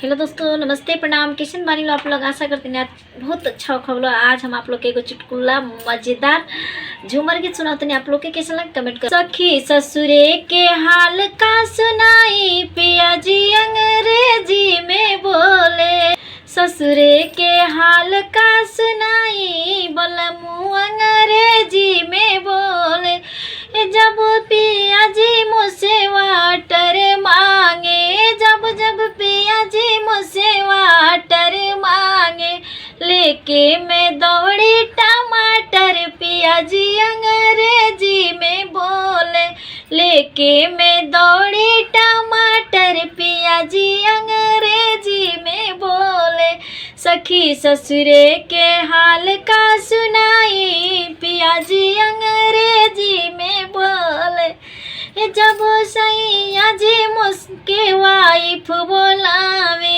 Hello दोस्तों, नमस्ते, प्रणाम। किशन बानी लो आप लोग आशा करते हैं आज बहुत अच्छा खबर। आज हम आप लोग के एगो चुटकुला मजेदार झूमर गीत सुनाते हैं। आप लोग के कैसा लगे कमेंट कर। सखी ससुरे के हाल का सुनाई, पिया जी अंग्रेजी में बोले। ससुरे के हाल का सुनाई, बलमू अंग्रेजी में बोले। जब पिया जी मुझसे वाटर मांगे, जब जब पिया जी मुझसे वाटर मांगे, लेके मैं दौड़ी टमाटर, पिया जी अंग्रेजी में बोले। लेके मैं दौड़ी टमाटर, पिया जी अंग्रेजी में बोले। सखी ससुरे के हाल का सुनाई, पिया जी अंग्रेजी में बोले। जब सैया जी मुझके वाइफ बोलावे,